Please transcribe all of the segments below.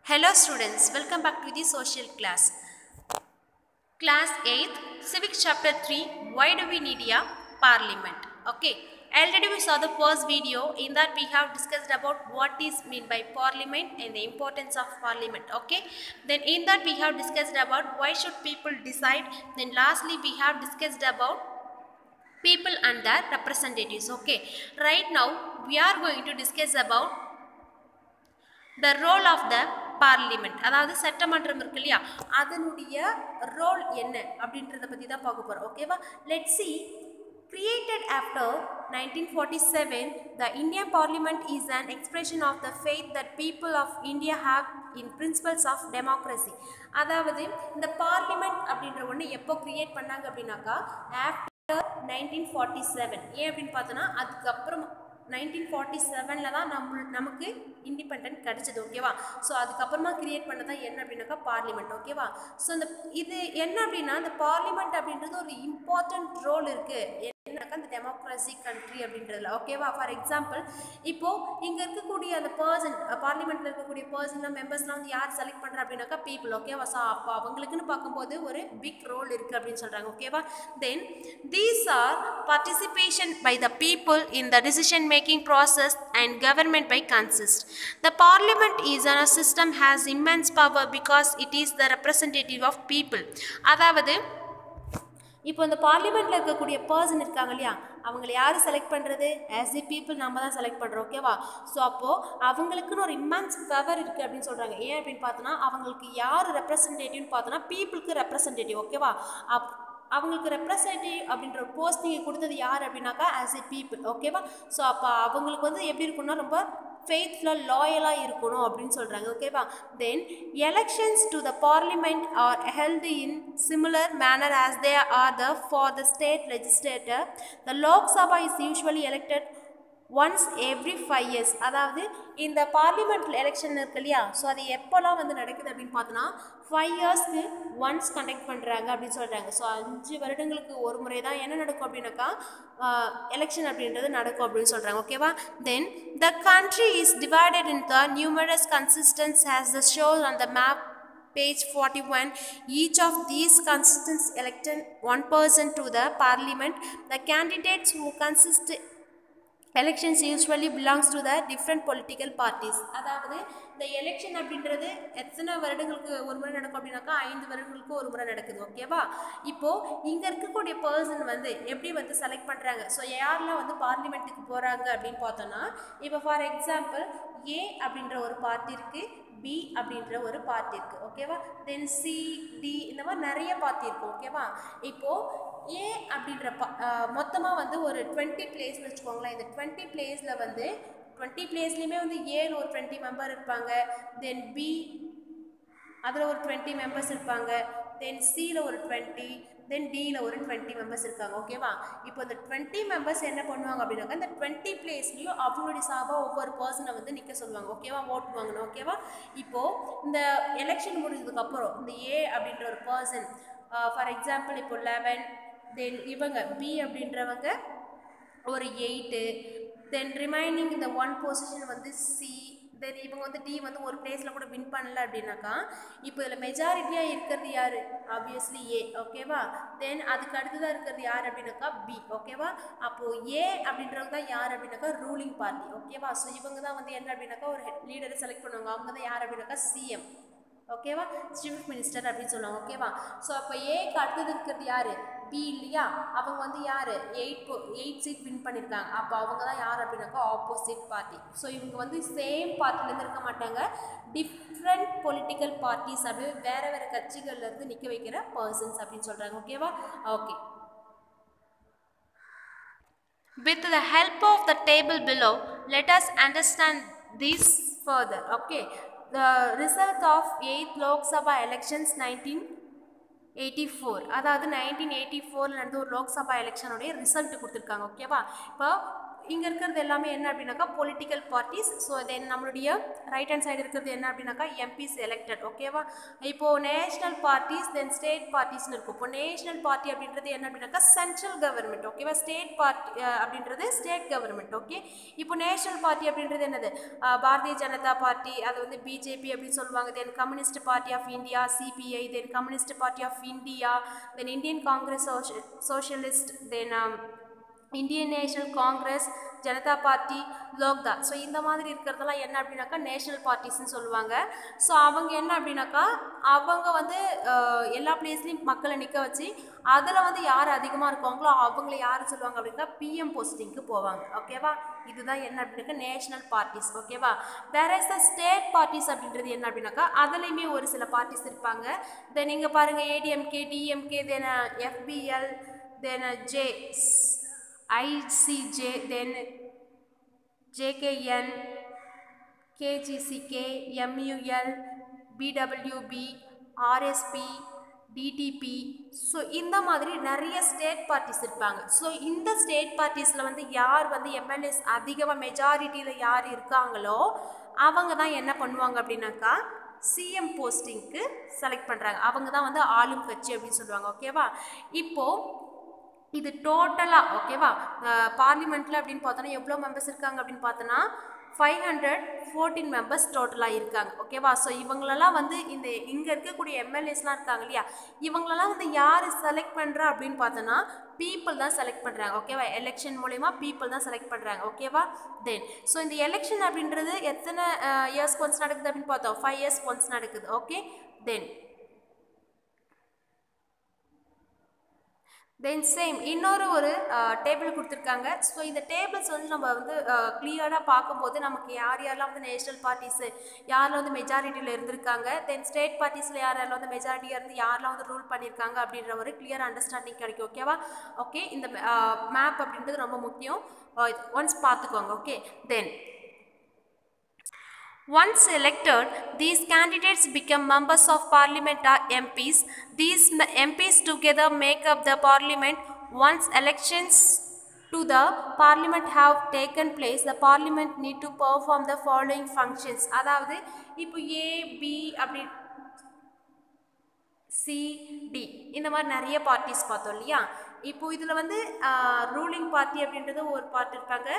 Hello students, welcome back to the social class. Class 8th, Civics Chapter 3, Why do we need a Parliament? Okay, already we saw the first video. In that we have discussed about what is meant by Parliament and the importance of Parliament. Okay, then in that we have discussed about why should people decide. Then lastly we have discussed about people and their representatives. Okay, right now we are going to discuss about the role of the parliament. அதாவது சட்டமன்றம் இருக்கு இல்லையா, அதனுடைய role என்ன அப்படின்றத பற்றி தான் பார்க்க போகிறோம். ஓகேவா, let's see. Created after 1947, the Indian Parliament is an expression of the faith that people of India have in principles of democracy. அதாவது இந்த பார்லிமெண்ட் அப்படின்ற ஒன்று எப்போ கிரியேட் பண்ணாங்க அப்படின்னாக்கா ஆஃப்டர் 1947. ஏன் அப்படின்னு பார்த்தோன்னா அதுக்கப்புறம் 1947 தான் நமக்கு இண்டிபெண்டன்ட் கிடச்சிது. ஓகேவா, ஸோ அதுக்கப்புறமா கிரியேட் பண்ணதான் என்ன அப்படின்னாக்கா பார்லிமெண்ட். ஓகேவா, ஸோ இந்த இது என்ன அப்படின்னா இந்த பார்லிமெண்ட் அப்படின்றது ஒரு இம்பார்ட்டன்ட் ரோல் இருக்குது என்னக்கா இந்த டெமோக்ரஸி கண்ட்ரி அப்படின்றதுல. ஓகேவா, ஃபார் எக்ஸாம்பிள் இப்போது இங்கே இருக்கக்கூடிய அந்த பர்சன் பார்லிமெண்ட்டில் இருக்கக்கூடிய பர்சன்லாம் மெம்பர்ஸ்லாம் வந்து யார் செலக்ட் பண்ணுறா அப்படின்னாக்கா பீப்புள். ஓகேவா, ஸோ அப்போ அவங்களுக்குன்னு பார்க்கும்போது ஒரு பிக் ரோல் இருக்குது அப்படின்னு சொல்கிறாங்க. ஓகேவா, then these are participation by the people in the decision making process and government by consist. The parliament is a system has immense power because it is the representative of people. அதாவது இப்போ இந்த பார்லிமெண்ட்டில் இருக்கக்கூடிய person இருக்காங்க இல்லையா, அவங்களை யார் select பண்ணுறது? ஆஸ் தி பீப்புள் நம்ம தான் செலக்ட் பண்ணுறோம். ஓகேவா, ஸோ அப்போது அவங்களுக்குன்னு ஒரு இம்மென்ஸ் பவர் இருக்குது அப்படின்னு சொல்கிறாங்க. ஏன் அப்படின்னு பார்த்தோன்னா அவங்களுக்கு யார் ரெப்ரசன்டேட்டிவ்னு பார்த்தோன்னா பீப்புளுக்கு ரெப்ரசன்டேட்டிவ். ஓகேவா, அவங்களுக்கு ரெப்ரசன்டேட்டிவ் அப்படின்ற ஒரு போஸ்டிங்கை கொடுத்தது யார் அப்படின்னாக்கா ஆஸ் எ பீப்புள். ஓகேவா, ஸோ அப்போ அவங்களுக்கு வந்து எப்படி இருக்குன்னா ரொம்ப ஃபெய்த்ஃபுல்லாக லாயலாக இருக்கணும் அப்படின்னு சொல்கிறாங்க. ஓகேவா, then elections to the parliament are held in similar manner as they are the for the state legislator. The Lok Sabha is usually elected once every 5 years. அதாவது இந்த பார்லிமெண்ட் எலெக்ஷன் இருக்கு இல்லையா, ஸோ அது எப்போல்லாம் வந்து நடக்குது அப்படின்னு பார்த்தோன்னா 5 yearsக்கு ஒன்ஸ் கண்டக்ட் பண்ணுறாங்க அப்படின்னு சொல்கிறாங்க. ஸோ 5 வருடங்களுக்கு ஒரு முறை தான் என்ன நடக்கும் அப்படின்னாக்கா எலெக்ஷன் அப்படின்றது நடக்கும் அப்படின்னு சொல்கிறாங்க. ஓகேவா, then the country is divided in the numerous constituencies has the shows on the map page 41. Each of these constituents elected one person to the parliament. The candidates who consist elections usually belongs to the different political parties. அதாவது இந்த election அப்படின்றது எத்தனை வருடங்களுக்கு ஒரு முறை நடக்கும் அப்படின்னாக்கா 5 வருடங்களுக்கு ஒரு முறை நடக்குது. ஓகேவா, இப்போது இங்கே இருக்கக்கூடிய பர்சன் வந்து எப்படி வந்து செலக்ட் பண்ணுறாங்க, ஸோ யாரெல்லாம் வந்து பார்லிமெண்ட்டுக்கு போகிறாங்க அப்படின்னு பார்த்தோன்னா இப்போ ஃபார் எக்ஸாம்பிள் ஏ அப்படின்ற ஒரு பார்ட்டி இருக்குது, பி அப்படின்ற ஒரு பார்ட்டி இருக்குது. ஓகேவா, தென் சி, டி இந்த மாதிரி நிறைய பார்ட்டி இருக்குது. ஓகேவா, இப்போது ஏ அப்படின்ற மொத்தமாக வந்து ஒரு 20 பிளேஸ்னு வச்சுக்கோங்களேன். இந்த 20 பிளேஸில் வந்து 20 பிளேஸ்லேயுமே வந்து ஏல ஒரு 20 மெம்பர் இருப்பாங்க, தென் பி அதில் ஒரு 20 மெம்பர்ஸ் இருப்பாங்க, தென் சியில் ஒரு 20, தென் டியில் ஒரு 20 மெம்பர்ஸ் இருக்காங்க. ஓகேவா, இப்போ இந்த 20 மெம்பர்ஸ் என்ன பண்ணுவாங்க அப்படின்னாக்கா இந்த 20 பிளேஸ்லேயும் அவங்களுடைய சார்பாக ஒவ்வொரு பர்சனை வந்து நிற்க சொல்லுவாங்க. ஓகேவா, ஓட் வாங்கணும். ஓகேவா, இப்போது இந்த எலெக்ஷன் முடிஞ்சதுக்கப்புறம் இந்த ஏ அப்படின்ற ஒரு பர்சன் ஃபார் எக்ஸாம்பிள் இப்போ 11, தென் இவங்க பி அப்படின்றவங்க ஒரு 8, தென் ரிமைனிங் இந்த 1 பொசிஷன் வந்து சி, தென் இவங்க வந்து டி வந்து ஒரு பிளேஸில் கூட வின் பண்ணல அப்படின்னாக்கா இப்போ இதில் மெஜாரிட்டியாக இருக்கிறது யார்? ஆப்வியஸ்லி ஏ. ஓகேவா, தென் அதுக்கு அடுத்ததாக இருக்கிறது யார் அப்படின்னாக்கா பி. ஓகேவா, அப்போது ஏ அப்படின்றவங்க தான் யார் அப்படின்னாக்கா ரூலிங் பார்ட்டி. ஓகேவா, ஸோ இவங்க தான் வந்து என்ன அப்படின்னாக்கா ஒரு லீடரை செலக்ட் பண்ணுவாங்க. அவங்க தான் யார் அப்படின்னாக்கா சிஎம். ஓகேவா, சீஃப் மினிஸ்டர் அப்படின்னு சொல்லுவாங்க. ஓகேவா, ஸோ அப்போ ஏக்கு அடுத்தது இருக்கிறது யார்? பி இல்லையா, அவங்க வந்து யார் 8 சீட் வின் பண்ணியிருக்காங்க. அப்போ அவங்க தான் யார் அப்படின்னாக்கா ஆப்போசிட் பார்ட்டி. ஸோ இவங்க வந்து சேம் பார்ட்டிலேருந்து இருக்க மாட்டாங்க, டிஃப்ரெண்ட் பொலிட்டிக்கல் பார்ட்டிஸ் அப்படி வேறு வேறு கட்சிகள்லேருந்து நிற்க வைக்கிற பர்சன்ஸ் அப்படின்னு சொல்கிறாங்க. ஓகேவா, okay. With the help of the table below, let us understand this further. Okay, the result of 8th Lok Sabha elections 1984. அதாவது 1984 நடந்த ஒரு லோக்சபா எலெக்ஷனுடைய ரிசல்ட் கொடுத்துருக்காங்க. ஓகேவா, இப்போ இங்கே இருக்கிறது எல்லாமே என்ன அப்படின்னாக்கா பொலிட்டிக்கல் பார்ட்டிஸ். ஸோ தென் நம்மளுடைய ரைட் ஹேண்ட் சைடு இருக்கிறது என்ன அப்படின்னாக்கா எம்பிஸ் எலெக்டட். ஓகேவா? இப்போது நேஷ்னல் பார்ட்டிஸ் தென் ஸ்டேட் பார்ட்டிஸ்னு இருக்கும். இப்போ நேஷ்னல் பார்ட்டி அப்படின்றது என்ன அப்படின்னாக்கா சென்ட்ரல் கவர்மெண்ட். ஓகேவா? ஸ்டேட் பார்ட்டி அப்படின்றது ஸ்டேட் கவர்மெண்ட். ஓகே, இப்போ நேஷ்னல் பார்ட்டி அப்படின்றது என்னது? பாரதிய ஜனதா பார்ட்டி, அது வந்து பிஜேபி அப்படின்னு சொல்லுவாங்க. Then communist party of India CPI, then communist party of India, then Indian congress socialist, then Indian national congress, Janata party, லோக்தா. ஸோ இந்த மாதிரி இருக்கிறதெல்லாம் என்ன அப்படின்னாக்கா நேஷ்னல் பார்ட்டிஸ்ன்னு சொல்லுவாங்க. ஸோ அவங்க என்ன அப்படின்னாக்கா அவங்க வந்து எல்லா பிளேஸ்லையும் மக்களை நிற்க வச்சு அதில் வந்து யார் அதிகமாக இருக்காங்களோ அவங்கள யார் சொல்லுவாங்க அப்படின்னா பிஎம் போஸ்டிங்க்கு போவாங்க. ஓகேவா? இதுதான் என்ன அப்படின்னாக்கா நேஷ்னல் பார்ட்டிஸ். ஓகேவா? வேற ஸ்டேட் பார்ட்டிஸ் அப்படின்றது என்ன அப்படின்னாக்கா அதுலேயுமே ஒரு சில பார்ட்டிஸ் இருப்பாங்க. தென் இங்கே பாருங்கள் ஏடிஎம்கே, டிஎம்கே, தென் எஃபிஎல், தென் ICJ, then JKN, KGCK, MUL, BWB, RSP, DTP. So இந்த மாதிரி நிறைய ஸ்டேட் பார்ட்டிஸ் இருப்பாங்க. ஸோ இந்த ஸ்டேட் பார்ட்டிஸில் வந்து யார் வந்து எம்எல்ஏஸ் அதிகமாக மெஜாரிட்டியில் யார் இருக்காங்களோ அவங்க தான் என்ன பண்ணுவாங்க அப்படின்னாக்கா சிஎம் போஸ்டிங்க்கு செலக்ட் பண்ணுறாங்க. அவங்க தான் வந்து ஆளும் கட்சி அப்படின்னு சொல்லுவாங்க. ஓகேவா? இப்போது இது டோட்டலாக ஓகேவா பார்லிமெண்ட்டில் அப்படின்னு பார்த்தோன்னா எவ்வளோ மெம்பர்ஸ் இருக்காங்க அப்படின்னு பார்த்தோன்னா 514 மெம்பர்ஸ் டோட்டலாக இருக்காங்க. ஓகேவா? ஸோ இவங்களெல்லாம் வந்து இந்த இங்கே இருக்கக்கூடிய எம்எல்ஏஸ்லாம் இருக்காங்க இல்லையா, இவங்களெல்லாம் வந்து யார் செலக்ட் பண்ணுறா அப்படின்னு பார்த்தோன்னா பீப்புள் தான் செலக்ட் பண்ணுறாங்க. ஓகேவா? எலெக்ஷன் மூலயமா பீப்புள் தான் செலக்ட் பண்ணுறாங்க. ஓகேவா? தென் ஸோ இந்த எலெக்ஷன் அப்படின்றது எத்தனை இயர்ஸ்க்கு ஒன்ஸ் நடக்குது அப்படின்னு பார்த்தோம்? 5 years ஒன்ஸ் நடக்குது. ஓகே, தென் சேம் இன்னொரு ஒரு டேபிள் கொடுத்துருக்காங்க. ஸோ இந்த டேபிள்ஸ் வந்து நம்ம வந்து கிளியராக பார்க்கும்போது நமக்கு யார் யாரெல்லாம் வந்து நேஷ்னல் பார்ட்டிஸு யாரில் வந்து மெஜாரிட்டியில் இருந்திருக்காங்க, தென் ஸ்டேட் பார்ட்டிஸில் யாரெல்லாம் வந்து மெஜாரிட்டியாக இருந்து யாரெல்லாம் வந்து ரூல் பண்ணியிருக்காங்க அப்படின்ற ஒரு கிளியர் அண்டர்ஸ்டாண்டிங் கிடைக்கும். ஓகேவா? ஓகே, இந்த மேப் அப்படின்றது ரொம்ப முக்கியம். ஒன்ஸ் பார்த்துக்கோங்க. Okay, then once elected, these candidates become members of parliament or MPs. These MPs together make up the parliament. Once elections to the parliament have taken place, the parliament need to perform the following functions. அதாவது இப்போ A, B அப்படி C, D இந்த மாதிரி நிறைய parties பார்த்தோம் இல்லையா. இப்போ இதில் வந்து ரூலிங் பார்ட்டி அப்படின்றது ஒரு பார்ட்டி இருப்பாங்க,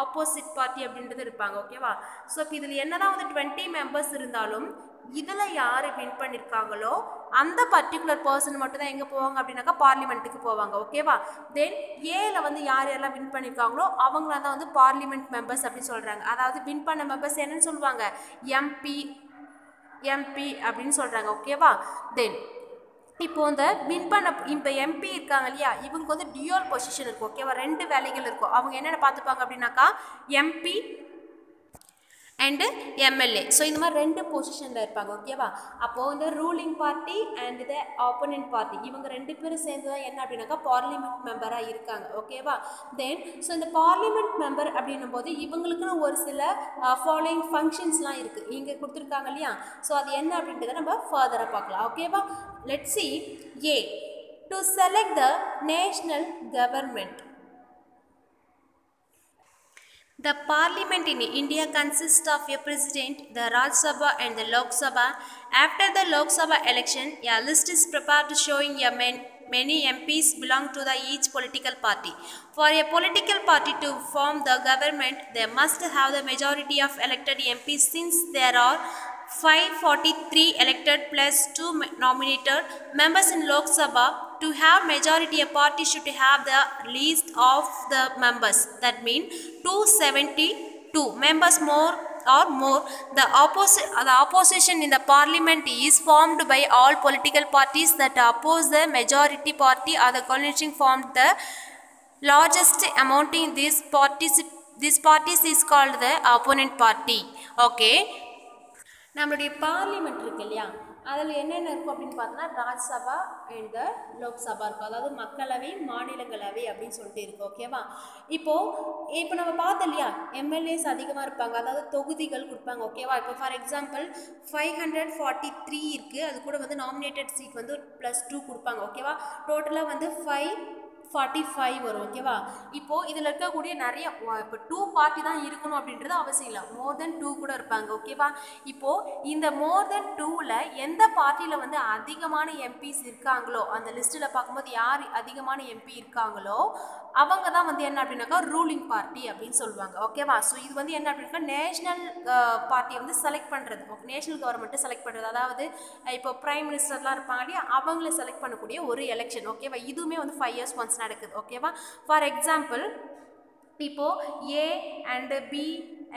ஆப்போசிட் பார்ட்டி அப்படின்றது இருப்பாங்க. ஓகேவா? ஸோ இப்போ இதில் என்னதான் வந்து 20 மெம்பர்ஸ் இருந்தாலும் இதில் யார் வின் பண்ணியிருக்காங்களோ அந்த பர்டிகுலர் பர்சன் மட்டும் தான் எங்கே போவாங்க அப்படின்னாக்கா பார்லிமெண்ட்டுக்கு போவாங்க. ஓகேவா? தென் ஏல வந்து யார் யாரெல்லாம் வின் பண்ணியிருக்காங்களோ அவங்கள தான் வந்து பார்லிமெண்ட் மெம்பர்ஸ் அப்படின்னு சொல்கிறாங்க. அதாவது வின் பண்ண மெம்பர்ஸ் என்னன்னு சொல்லுவாங்க? எம்பி அப்படின்னு சொல்கிறாங்க. ஓகேவா? தென் இப்போ இந்த வின் பண்ண இப்போ எம்பி இருக்காங்க இல்லையா, இவங்க வந்து டியூல் பொசிஷன் இருக்கும். ஓகேவா? 2 வேலைகள் இருக்கும். அவங்க என்னென்ன பார்த்துப்பாங்க அப்படின்னாக்கா எம்பி அண்டு எம்எல்ஏ. ஸோ இந்த மாதிரி 2 பொசிஷனில் இருப்பாங்க. ஓகேவா? அப்போது இந்த ruling party and the opponent party இவங்க 2 பேரும் சேர்ந்து தான் என்ன அப்படின்னாக்கா பார்லிமெண்ட் மெம்பராக இருக்காங்க. ஓகேவா? தென் ஸோ இந்த பார்லிமெண்ட் மெம்பர் அப்படின்னும் போது இவங்களுக்குன்னு ஒரு சில ஃபாலோயிங் ஃபங்க்ஷன்ஸ்லாம் இருக்குது இங்கே கொடுத்துருக்காங்க இல்லையா. ஸோ அது என்ன அப்படின்றத நம்ம ஃபர்தராக பார்க்கலாம். ஓகேவா? Let's see. A, to select the national government. The parliament in India consists of a president, the Raj Sabha and the Lok Sabha. After the Lok Sabha election, a list is prepared showing many MPs belong to each political party. For a political party to form the government, they must have the majority of elected MPs. Since there are 543 elected plus 2 nominated members in Lok Sabha, to have majority a party should have the least of the members. That means 272 members more or more. The opposition in the parliament is formed by all political parties that oppose the majority party or the coalition formed. The largest amounting these parties is called the opponent party. Okay, நம்மளுடைய parliament இருக்கு இல்லையா, அதில் என்னென்ன இருக்கும் அப்படின்னு பார்த்தோன்னா Rajya Sabha and Lok Sabha இருக்கும். அதாவது மக்களவை மாநிலங்களவை அப்படின்னு சொல்லிட்டு இருக்கும். ஓகேவா? இப்போ நம்ம பார்த்தோம் இல்லையா, எம்எல்ஏஸ் அதிகமாக இருப்பாங்க, அதாவது தொகுதிகள் கொடுப்பாங்க. ஓகேவா? இப்போ ஃபார் எக்ஸாம்பிள் 543 இருக்குது, அது கூட வந்து நாமினேட்டட் சீட் வந்து +2 கொடுப்பாங்க. ஓகேவா? டோட்டலாக வந்து 45 வரும். ஓகேவா? இப்போ இதில் இருக்கக்கூடிய நிறைய இப்போ 2 பார்ட்டி தான் இருக்கணும் அப்படின்றது அவசியம் இல்லை. மோர் தென் 2 கூட இருப்பாங்க. ஓகேவா? இப்போ இந்த மோர் தென் 2ல எந்த பார்ட்டியில் வந்து அதிகமான எம்பிஸ் இருக்காங்களோ, அந்த லிஸ்ட்டில் பார்க்கும்போது யார் அதிகமான எம்பி இருக்காங்களோ அவங்க தான் வந்து என்ன அப்படின்னாக்கா ரூலிங் பார்ட்டி அப்படின்னு சொல்லுவாங்க. ஓகேவா? ஸோ இது வந்து என்ன அப்படின்னாக்கா நேஷ்னல் பார்ட்டியை வந்து செலக்ட் பண்ணுறது, நேஷ்னல் கவர்மெண்ட்டை செலக்ட் பண்ணுறது. அதாவது இப்போ பிரைம் மினிஸ்டர்லாம் இருப்பாங்க இல்லையா, அவங்கள செலக்ட் பண்ணக்கூடிய ஒரு எலெக்ஷன். ஓகேவா? இதுவுமே வந்து 5 years once நடக்குது. ஓகேவா? ஃபார் எக்ஸாம்பிள் இப்போது A and B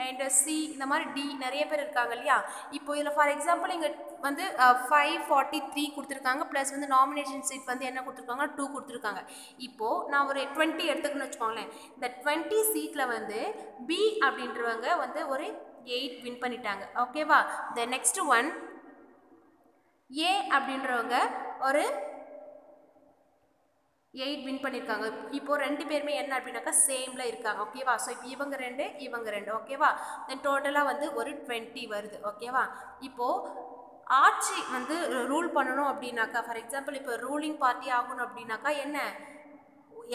and C இந்த மாதிரி டி நிறைய பேர் இருக்காங்க இல்லையா. இப்போ இதில் ஃபார் எக்ஸாம்பிள் இங்கே வந்து 543 கொடுத்துருக்காங்க, ப்ளஸ் வந்து நாமினேஷன் சீட் வந்து என்ன கொடுத்துருக்காங்க 2 கொடுத்துருக்காங்க. இப்போது நான் ஒரு 20 எடுத்துக்கணும்னு வச்சுக்கோங்களேன். இந்த 20 சீட்டில் வந்து பி அப்படின்றவங்க வந்து ஒரு 8 வின் பண்ணிட்டாங்க. ஓகேவா? த நெக்ஸ்ட் ஒன் ஏ அப்படின்றவங்க ஒரு 8 வின் பண்ணியிருக்காங்க. இப்போது 2 பேருமே என்ன அப்படின்னாக்கா சேமில் இருக்காங்க. ஓகேவா? ஸோ இப்போ இவங்க 2 இவங்க 2. ஓகேவா? தென் டோட்டலாக வந்து ஒரு 20 வருது. ஓகேவா? இப்போது ஆட்சி வந்து ரூல் பண்ணணும் அப்படின்னாக்கா, ஃபார் எக்ஸாம்பிள் இப்போ ரூலிங் பார்ட்டி ஆகணும் அப்படின்னாக்கா என்ன,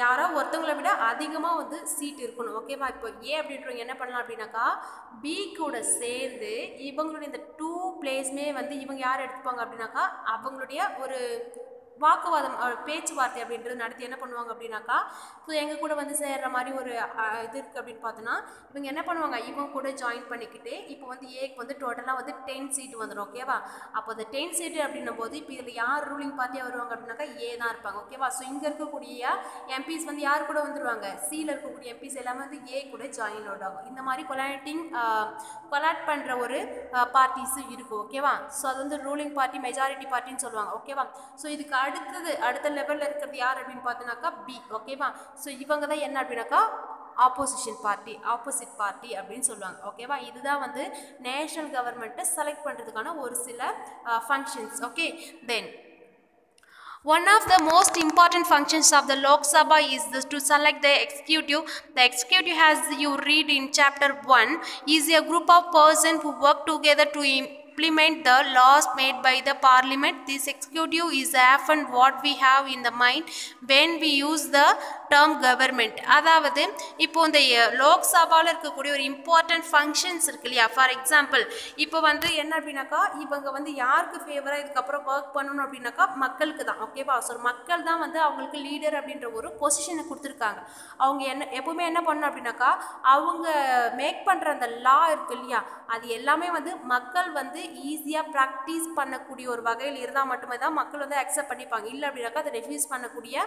யாரோ ஒருத்தவங்களை விட அதிகமாக வந்து சீட் இருக்கணும். ஓகேவா? இப்போ ஏ அப்படின்றவங்க என்ன பண்ணலாம் அப்படின்னாக்கா பி கூட சேர்ந்து இவங்களுடைய இந்த 2 பிளேஸ்மே வந்து இவங்க யார் எடுத்துப்பாங்க அப்படின்னாக்கா அவங்களுடைய ஒரு வாக்குவாதம் பேச்சுவார்த்தை அப்படின்றது நடத்தி என்ன பண்ணுவாங்க அப்படின்னாக்கா, ஸோ எங்கள் கூட வந்து சேர்கிற மாதிரி ஒரு இது இருக்குது அப்படின்னு பார்த்தோன்னா இவங்க என்ன பண்ணுவாங்க, இவங்க கூட ஜாயின் பண்ணிக்கிட்டு இப்போ வந்து ஏக்கு வந்து டோட்டலாக வந்து 10 சீட் வந்துடும். ஓகேவா? அப்போ அந்த 10 சீட்டு அப்படின்னும் போது இப்போ இதில் யார் ரூலிங் பார்ட்டியாக வருவாங்க அப்படின்னாக்கா ஏ தான் இருப்பாங்க. ஓகேவா? ஸோ இங்கே இருக்கக்கூடிய எம்பிஸ் வந்து யார் கூட வந்துடுவாங்க, சியில் இருக்கக்கூடிய எம்பிஸ் எல்லாமே வந்து ஏ கூட ஜாயின் ஆகும். இந்த மாதிரி கொலாட் பண்ணுற ஒரு பார்ட்டிஸும் இருக்கும். ஓகேவா? ஸோ அது வந்து ரூலிங் பார்ட்டி மெஜாரிட்டி பார்ட்டின்னு சொல்லுவாங்க. ஓகேவா? ஸோ இதுக்கு அடுத்த லெவலில் இருக்கிறது யார் அப்படின்னு பார்த்தோன்னாக்கா பி. ஓகேவா? ஸோ இவங்க தான் என்ன அப்படின்னாக்கா ஆப்போசிட் பார்ட்டி அப்படின்னு சொல்லுவாங்க. ஓகேவா? இதுதான் வந்து நேஷனல் கவர்மெண்ட்டை செலக்ட் பண்ணுறதுக்கான ஒரு சில functions. Okay, then one of the most important functions of the Lok Sabha is to select the executive. The executive, as you read in chapter 1, is a group of persons who work together to implement the laws made by the parliament. This executive is often what we have in the mind when we use the term government. அதாவது இப்போ இந்த லோக்சபாவில் இருக்கக்கூடிய ஒரு important functions இருக்கு இல்லையா. For example இப்போ வந்து என்ன அப்படின்னாக்கா இவங்க வந்து யாருக்கு ஃபேவராக இதுக்கப்புறம் ஒர்க் பண்ணணும் அப்படின்னாக்கா மக்களுக்கு தான். ஓகேவா? ஸோ மக்கள் தான் வந்து அவங்களுக்கு லீடர் அப்படின்ற ஒரு பொசிஷனை கொடுத்துருக்காங்க. அவங்க எப்பவுமே என்ன பண்ணணும் அப்படின்னாக்கா அவங்க மேக் பண்ணுற அந்த லா இருக்கு இல்லையா, அது எல்லாமே வந்து மக்கள் வந்து ஈஸியாக ப்ராக்டிஸ் பண்ணக்கூடிய ஒரு வகையில் இருந்தால் மட்டுமே தான் மக்கள் வந்து அக்செப்ட் பண்ணிப்பாங்க. இல்லை அப்படின்னாக்கா அதை ரெஃப்யூஸ் பண்ணக்கூடிய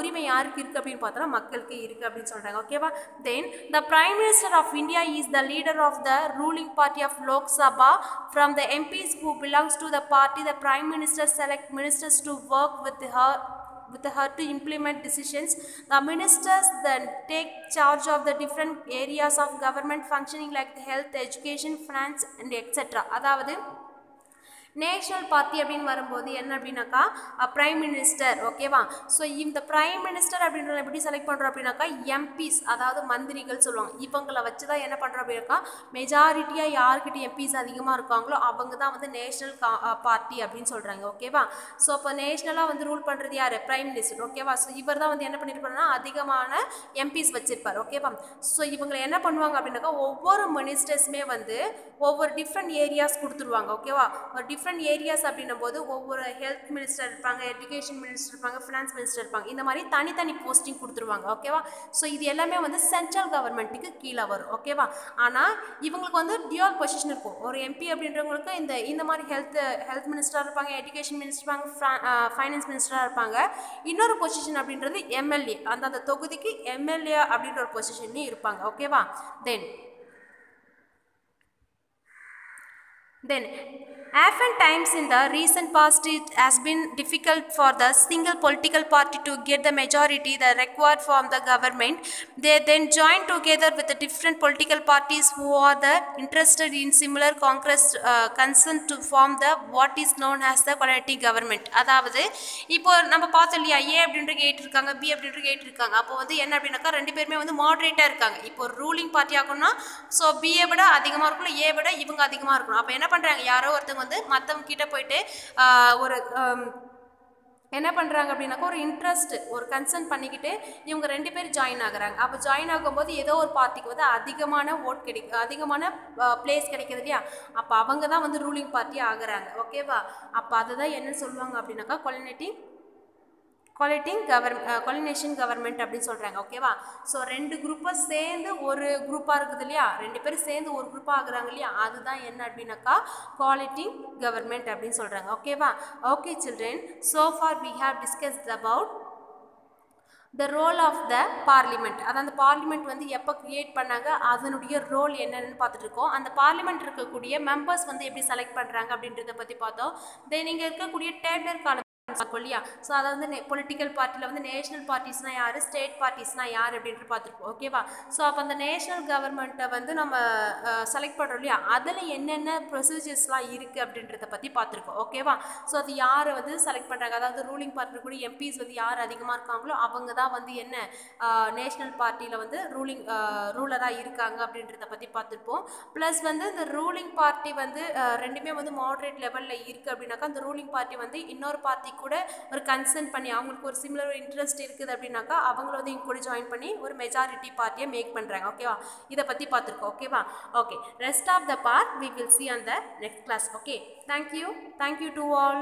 உரிமை யாருக்கு இருக்குது அப்படின்னு பார்த்தோன்னா மக்களுக்கு இருக்குது அப்படின்னு சொல்கிறாங்க. ஓகேவா? Then the prime minister of India is the leader of the ruling party of Lok Sabha. From the MPs who belongs to the party, the prime minister select ministers to work with her to implement decisions. The ministers then take charge of the different areas of government functioning like the health, education, finance and etc. அதாவது national party அப்படின்னு வரும்போது என்ன அப்படின்னாக்கா prime minister. ஓகேவா? So இந்த prime minister அப்படின்றத எப்படி select பண்ணுறோம் அப்படின்னாக்கா எம்பிஸ், அதாவது மந்திரிகள் சொல்லுவாங்க. இவங்களை வச்சு தான் என்ன பண்ணுறோம் அப்படின்னாக்கா மெஜாரிட்டியாக யார்கிட்ட எம்பிஸ் அதிகமாக இருக்காங்களோ அவங்க தான் வந்து நேஷனல் பார்ட்டி அப்படின்னு சொல்கிறாங்க. ஓகேவா? ஸோ அப்போ நேஷனலாக வந்து ரூல் பண்ணுறது யார், பிரைம் மினிஸ்டர். ஓகேவா? ஸோ இவர் தான் வந்து என்ன பண்ணியிருப்பாருன்னா அதிகமான எம்பிஸ் வச்சிருப்பார். ஓகேவா? ஸோ இவங்களை என்ன பண்ணுவாங்க அப்படின்னாக்கா ஒவ்வொரு மினிஸ்டர்ஸுமே வந்து ஒவ்வொரு டிஃப்ரெண்ட் ஏரியாஸ் கொடுத்துருவாங்க. ஓகேவா? ஒரு டிஃப்ரெண்ட் ஏரியாஸ் அப்படின்னும் போது ஒவ்வொரு ஹெல்த் மினிஸ்டர் இருப்பாங்க, எஜுகேஷன் மினிஸ்டர் இருப்பாங்க, ஃபினான்ஸ் மினிஸ்டர் இருப்பாங்க. இந்த மாதிரி தனித்தனி போஸ்டிங் கொடுத்துருவாங்க. ஓகேவா? ஸோ இது எல்லாமே வந்து சென்ட்ரல் கவர்மெண்ட்டுக்கு கீழே வரும். ஓகேவா? ஆனால் இவங்களுக்கு வந்து டியூவல் பொசிஷன் இருக்கும். ஒரு எம்பி அப்படின்றவங்களுக்கு இந்த மாதிரி ஹெல்த் மினிஸ்டராக இருப்பாங்க, எஜுகேஷன் மினிஸ்டர் இருப்பாங்க, ஃபைனான்ஸ் மினிஸ்டராக இருப்பாங்க. இன்னொரு பொசிஷன் அப்படின்றது எம்எல்ஏ, அந்த தொகுதிக்கு எம்எல்ஏ அப்படின்ற ஒரு பொசிஷன்லையும் இருப்பாங்க. ஓகேவா? Then oftentimes in the recent past it has been difficult for the single political party to get the majority that required from the government. They then join together with the different political parties who are interested in similar concern to form the what is known as the coalition government. அதாவது இப்போ நம்ம பார்த்தோம் இல்லையா, ஏ அப்படின்ற gate இருக்காங்க, B அப்படின்ற gate இருக்காங்க. அப்போ வந்து என்ன அப்படின்னாக்கா ரெண்டு பேருமே வந்து மாடரேட்டாக இருக்காங்க. இப்போ ரூலிங் பார்ட்டி ஆகணும்னா ஸோ பிஏ விட அதிகமாக இருக்கணும், ஏ விட இவங்க அதிகமாக இருக்கணும். அப்போ என்ன பண்ணுறாங்க, யாரோ ஒருத்தவங்க வந்து மற்றவங்க கிட்ட போயிட்டு ஒரு என்ன பண்ணுறாங்க அப்படின்னாக்கா ஒரு இன்ட்ரெஸ்ட் ஒரு கன்சர்ன் பண்ணிக்கிட்டு இவங்க 2 பேர் ஜாயின் ஆகுறாங்க. அப்போ ஜாயின் ஆகும்போது ஏதோ ஒரு பார்ட்டிக்கு வந்து அதிகமான ஓட் அதிகமான பிளேஸ் கிடைக்கிது இல்லையா, அப்போ அவங்க தான் வந்து ரூலிங் பார்ட்டி ஆகுறாங்க. ஓகேவா? அப்போ அதுதான் என்ன சொல்லுவாங்க அப்படின்னாக்கா கொலினேஷன் கவர்மெண்ட் அப்படின்னு சொல்கிறாங்க. ஓகேவா? ஸோ 2 குரூப்பை சேர்ந்து ஒரு குரூப்பாக இருக்குது இல்லையா, 2 பேரும் சேர்ந்து ஒரு குரூப்பாக ஆகுறாங்க இல்லையா, அதுதான் என்ன அப்படின்னாக்கா கோலிட்டிங் கவர்மெண்ட் அப்படின்னு சொல்கிறாங்க. ஓகேவா? Okay children, so far we have discussed about the role of the parliament. அதான் அந்த பார்லிமெண்ட் வந்து எப்போ கிரியேட் பண்ணாங்க, அதனுடைய ரோல் என்னென்னு பார்த்துட்டு இருக்கோம். அந்த பார்லிமெண்ட் இருக்கக்கூடிய மெம்பர்ஸ் வந்து எப்படி செலக்ட் பண்ணுறாங்க அப்படின்றத பற்றி பார்த்தோம். தென் இங்கே இருக்கக்கூடிய டேப்லர் காலம் இல்லையா, ஸோ அதை வந்து பொலிட்டிக்கல் பார்ட்டியில் வந்து நேஷனல் பார்ட்டிஸ்னால் யார், ஸ்டேட் பார்ட்டிஸ்னால் யார் அப்படின்ட்டு பார்த்துருக்கோம். ஓகேவா? ஸோ அப்போ அந்த நேஷனல் கவர்மெண்ட்டை வந்து நம்ம செலக்ட் பண்ணுறோம் இல்லையா, அதில் என்னென்ன ப்ரொசீஜர்ஸ்லாம் இருக்குது அப்படின்றத பற்றி பார்த்துருக்கோம். ஓகேவா? ஸோ அது யாரை வந்து செலக்ட் பண்ணுறாங்க, அதாவது ரூலிங் பார்ட்டியில் கூட எம்பிஸ் வந்து யார் அதிகமாக இருக்காங்களோ அவங்க தான் வந்து என்ன நேஷனல் பார்ட்டியில் வந்து ரூலராக இருக்காங்க அப்படின்றத பற்றி பார்த்துருப்போம். ப்ளஸ் வந்து இந்த ரூலிங் பார்ட்டி வந்து ரெண்டுமே வந்து மாடரேட் லெவலில் இருக்குது அப்படின்னாக்கா அந்த ரூலிங் பார்ட்டி வந்து இன்னொரு பார்ட்டி கூட ஒரு கன்சர்ன் பண்ணி அவங்களுக்கு ஒரு சிமிலர் இன்ட்ரெஸ்ட் இருக்குது அப்படின்னாக்கா அவங்கள வந்து இங்க கூட ஜாயின் பண்ணி ஒரு மெஜாரிட்டி பார்ட்டியை மேக் பண்ணுறாங்க. ஓகேவா? இதை பற்றி பார்த்துருக்கோம். ஓகேவா? Okay, rest of the part we will see on the next class. Okay, thank you to all.